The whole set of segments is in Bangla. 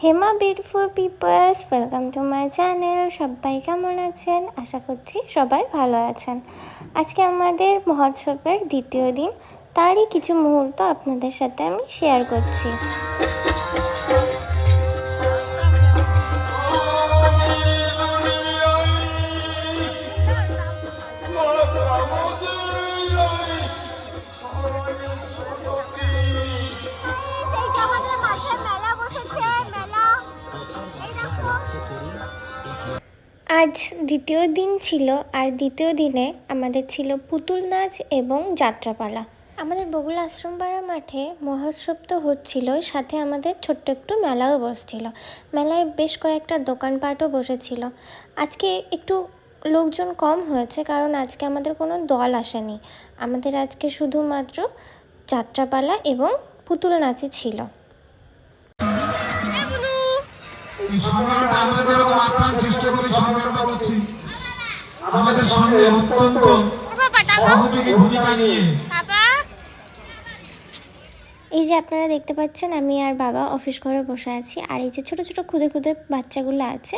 Hema beautiful peoples, welcome to my channel. সবাই কেমন আছেন? আশা করছি সবাই ভালো আছেন। আজকে আমাদের মহোৎসবের দ্বিতীয় দিন, তারই কিছু মুহূর্ত আপনাদের সাথে আমি শেয়ার করছি। আজ দ্বিতীয় দিন ছিল, আর দ্বিতীয় দিনে আমাদের ছিল পুতুল নাচ এবং যাত্রাপালা। আমাদের বগুলা আশ্রমপাড়া মাঠে মহোৎসব তো হচ্ছিল, সাথে আমাদের ছোট্ট একটু মেলাও বসছিল। মেলায় বেশ কয়েকটা দোকানপাটও বসেছিল। আজকে একটু লোকজন কম হয়েছে, কারণ আজকে আমাদের কোনো দল আসেনি। আমাদের আজকে শুধুমাত্র যাত্রাপালা এবং পুতুল নাচই ছিল। আমরা যেরকম আপ্রাণ চেষ্টা করি সংগ্রামটা করছি আমাদের সঙ্গে অত্যন্ত সহযোগী ভূমিকা নিয়ে। এই যে আপনারা দেখতে পাচ্ছেন, আমি আর বাবা অফিস ঘরে বসে আছি, আর এই যে ছোটো ছোটো খুদে খুদে বাচ্চাগুলো আছে,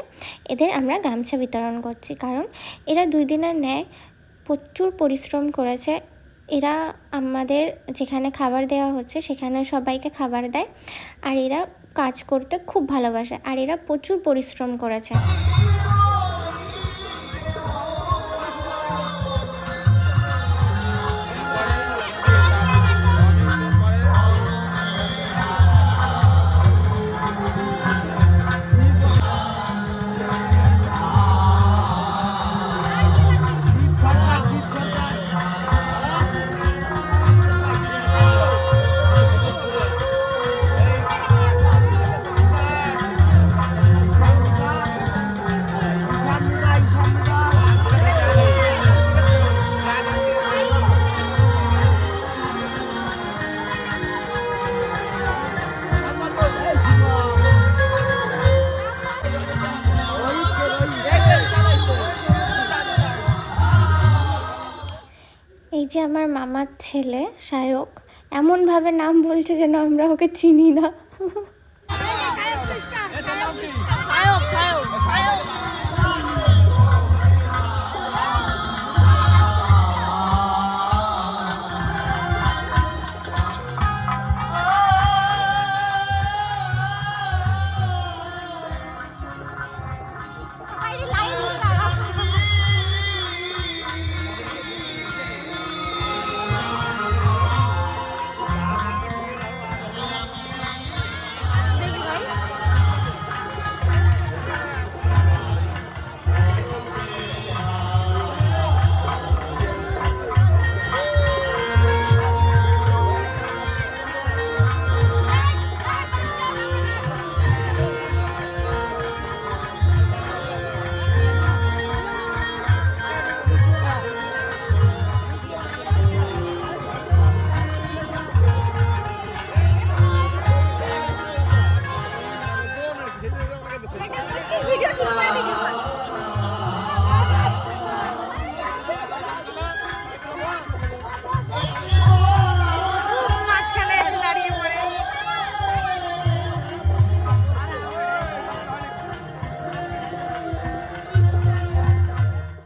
এদের আমরা গামছা বিতরণ করছি। কারণ এরা 2 দিনের ন্যায় প্রচুর পরিশ্রম করেছে। এরা আমাদের যেখানে খাবার দেওয়া হচ্ছে সেখানে সবাইকে খাবার দেয়, আর এরা কাজ করতে খুব ভালোবাসে, আর এরা প্রচুর পরিশ্রম করেছে। এই যে আমার মামার ছেলে সায়ক এমনভাবে নাম বলছে যেন আমরা ওকে চিনি না।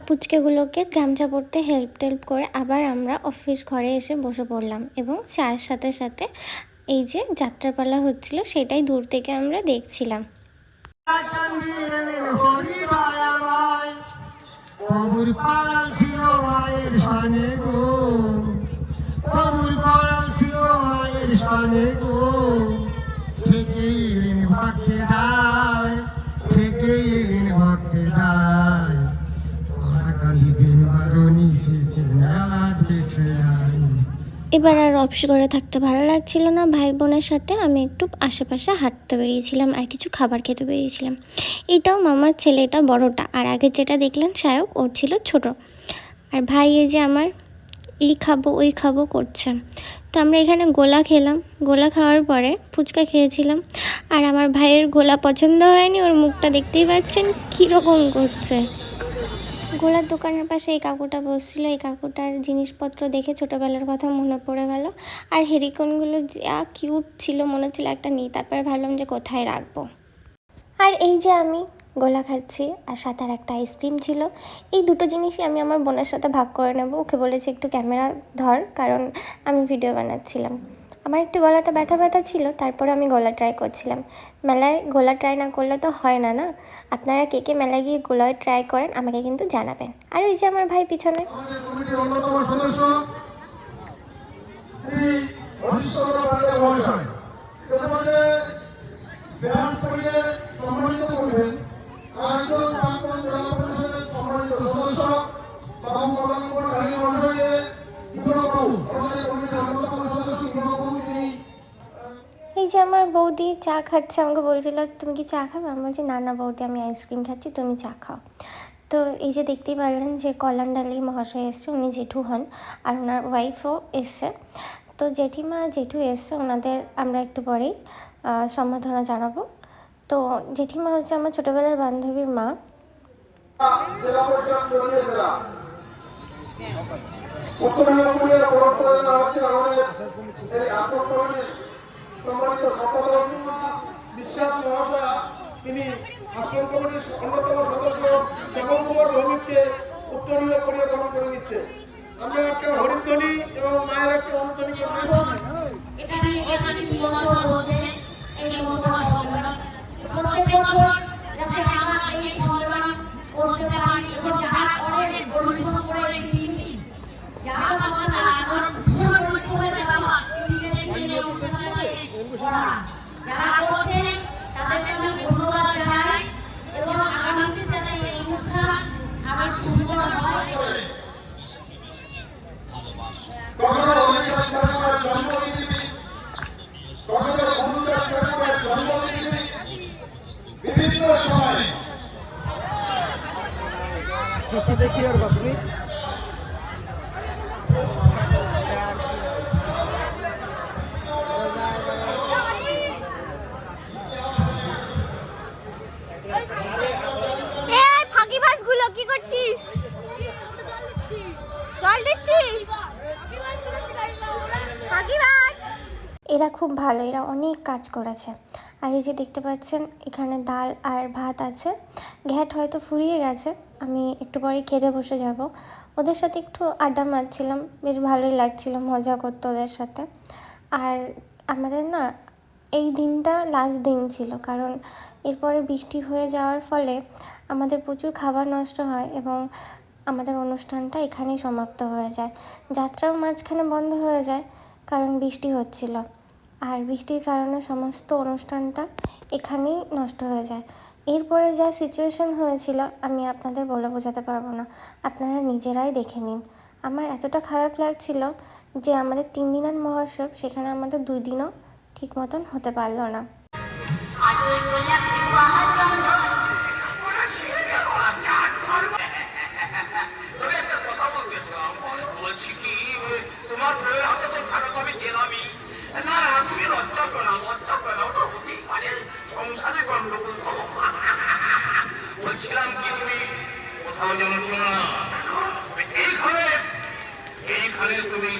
পুচকেগুলোকে গামছা পরতে হেল্প করে আবার আমরা অফিস ঘরে এসে বসে পড়লাম, এবং চায়ের সাথে সাথে এই যে যাত্রাপালা হচ্ছিল সেটাই দূর থেকে আমরা দেখছিলাম। এবার আর অফিস ঘরে থাকতে ভালো লাগছিল না। ভাই বোনের সাথে আমি একটু আশেপাশে হাঁটতে বেরিয়েছিলাম, আর কিছু খাবার খেতে বেরিয়েছিলাম। এটাও মামার ছেলে, এটা বড়টা, আর আগে যেটা দেখলেন সায়ক, ওর ছিল ছোট। আর ভাই এই যে আমার এই খাবো ওই খাবো করছে। তো আমরা এখানে গোলা খেলাম, গোলা খাওয়ার পরে ফুচকা খেয়েছিলাম। আর আমার ভাইয়ের গোলা পছন্দ হয়নি, ওর মুখটা দেখতেই পাচ্ছেন কীরকম করছে। গোলার দোকানের পাশে এই কাকুটা বসছিল। এই কাকুটার জিনিসপত্র দেখে ছোটোবেলার কথা মনে পড়ে গেল। আর হেরিকনগুলো যা কিউট ছিল, মনে হচ্ছিল একটা নিই। তারপরে ভাবলাম যে কোথায় রাখবো। আর এই যে আমি গোলা খাচ্ছি আর সাথে আর একটা আইসক্রিম ছিল, এই দুটো জিনিসই আমি আমার বোনের সাথে ভাগ করে নেব। ওকে বলেছি একটু ক্যামেরা ধর, কারণ আমি ভিডিও বানাচ্ছিলাম। আমার একটু গলাতে ব্যথা ব্যথা ছিল, তারপরে আমি গলা ট্রাই করছিলাম। মেলায় গোলা ট্রাই না করলে তো হয় না, না? আপনারা কে কে মেলায় গিয়ে গোলায় ট্রাই করেন আমাকে কিন্তু জানাবেন। আর ওই যে আমার ভাই পিছনে। আমাদের কমিটির অন্যতম সদস্য শ্রী হরিশচন্দ্র পাণ্ডে মহাশয় তোমাকে ব্যায়াম করিয়ে সম্মানিত করবেন। আর একজন প্রাক্তন জেলা পরিষদের সম্মানিত সদস্য বাবু কল্যাণপুর রানী মহাশয়কে বিপ্লববাবু, আমাদের কমিটির অন্যতম সদস্য বিপ্লববাবু, তিনি এই যে আমার বৌদি চা খাচ্ছে, আমাকে বলছিল তুমি কি চা খাবে? আমি বলছি না না বৌদি, আমি আইসক্রিম খাচ্ছি, তুমি চা খাও। তো এই যে দেখতেই পারলেন যে কল্যাণডালি মহাশয় এসছে, উনি জেঠু হন, আর ওনার ওয়াইফও এসছে। তো জেঠিমা জেঠু এসছে, ওনাদের আমরা একটু পরেই সম্বর্ধনা জানাবো। তো জেঠিমা হচ্ছে আমার ছোটোবেলার বান্ধবীর মা। জেলা পরিষদ দলীয় জেলা উত্তর মেদিনীপুরের বড়পুরে হচ্ছে আমাদের এই আসন কমিটির সম্মানিত সম্পাদক বিশ্বাস মহাশয়া, তিনি আসন কমিটির অন্যতম সদস্য শ্যামল কুমার ভৌমিককে উত্তরীয় করিয়ে গ্রহণ করে নিচ্ছে। আমরা একটা হরিধ্বনি এবং মায়ের একটা অনুধ্বনিকে এখানে 2 বছর হচ্ছে এই মধুয়া সম্মেলন। প্রত্যেক বছর যাতে আমরা এই সম্মেলন করতে পারি এবং যারা অনেক পরিশ্রম করে এই 3 দিন যারা বাচ্চারা এখন ভীষণ পরিশ্রমের বাবা ক্রিকেটের দিনে অনুষ্ঠানে করা যারা করছেন তাদেরকে আমি ধন্যবাদ জানাই এবং আগামীতে যাতে এই অনুষ্ঠান আবার সুন্দর হয়। কখনো রবীন্দ্রনাথ ঠাকুরের জন্মতিথি, কখনো গুরুদাস ঠাকুরের জন্মতিথি, বিভিন্ন সময়ে দেখি আর তুমি ফাঁকিবাজগুলো কি করছিস? জল দিচ্ছিস? এরা খুব ভালো, এরা অনেক কাজ করেছে। আর এই যে দেখতে পাচ্ছেন এখানে ডাল আর ভাত আছে। ঘ্যাট হয়তো ফুরিয়ে গেছে, আমি একটু পরে খেতে বসে যাব। ওদের সাথে একটু আড্ডা মারছিলাম, বেশ ভালোই লাগছিল, মজা করতো ওদের সাথে। আর আমাদের না এই দিনটা লাস্ট দিন ছিল, কারণ এরপরে বৃষ্টি হয়ে যাওয়ার ফলে আমাদের প্রচুর খাবার নষ্ট হয় এবং আমাদের অনুষ্ঠানটা এখানেই সমাপ্ত হয়ে যায়। যাত্রাও মাঝখানে বন্ধ হয়ে যায় কারণ বৃষ্টি হচ্ছিল, আর বৃষ্টির কারণে সমস্ত অনুষ্ঠানটা এখানেই নষ্ট হয়ে যায়। এরপরে যা সিচুয়েশন হয়েছিল আমি আপনাদের বলে বোঝাতে পারবো না, আপনারা নিজেরাই দেখে নিন। আমার এতটা খারাপ লাগছিল যে আমাদের 3 দিনের মহোৎসব, সেখানে আমাদের 2 দিনও ঠিক মতন হতে পারলো না। বলছিলাম কি তুমি কোথাও জানছো না, এইখানে তুমি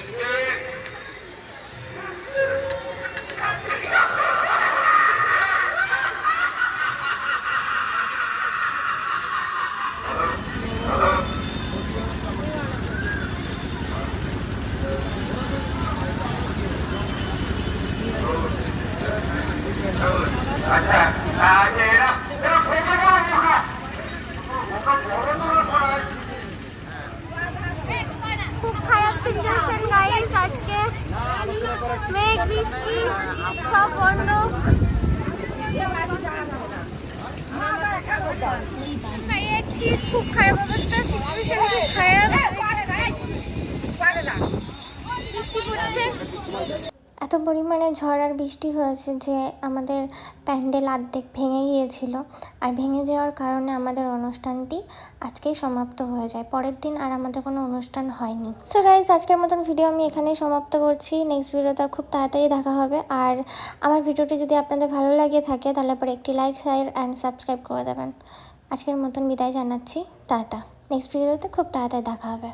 খুব খারাপ সিচুয়েশন গাইস, আজকে মেঘ বৃষ্টি সব বন্ধ। খুব খারাপ অবস্থা, সিচুয়েশন খুব খারাপ, বৃষ্টি পড়ছে। এত পরিমাণে ঝড় আর বৃষ্টি হয়েছে যে আমাদের প্যান্ডেল অর্ধেক ভেঙে গিয়েছিল, আর ভেঙে যাওয়ার কারণে আমাদের অনুষ্ঠানটি আজকেই সমাপ্ত হয়ে যায়। পরের দিন আর আমাদের কোনো অনুষ্ঠান হয়নি। সো গাইজ, আজকের মতন ভিডিও আমি এখানেই সমাপ্ত করছি। নেক্সট ভিডিওটা খুব তাড়াতাড়ি দেখা হবে। আর আমার ভিডিওটি যদি আপনাদের ভালো লাগে থাকে তাহলে পরে একটি লাইক, শেয়ার অ্যান্ড সাবস্ক্রাইব করে দেবেন। আজকের মতন বিদায় জানাচ্ছি, টাটা। নেক্সট ভিডিওতে খুব তাড়াতাড়ি দেখা হবে।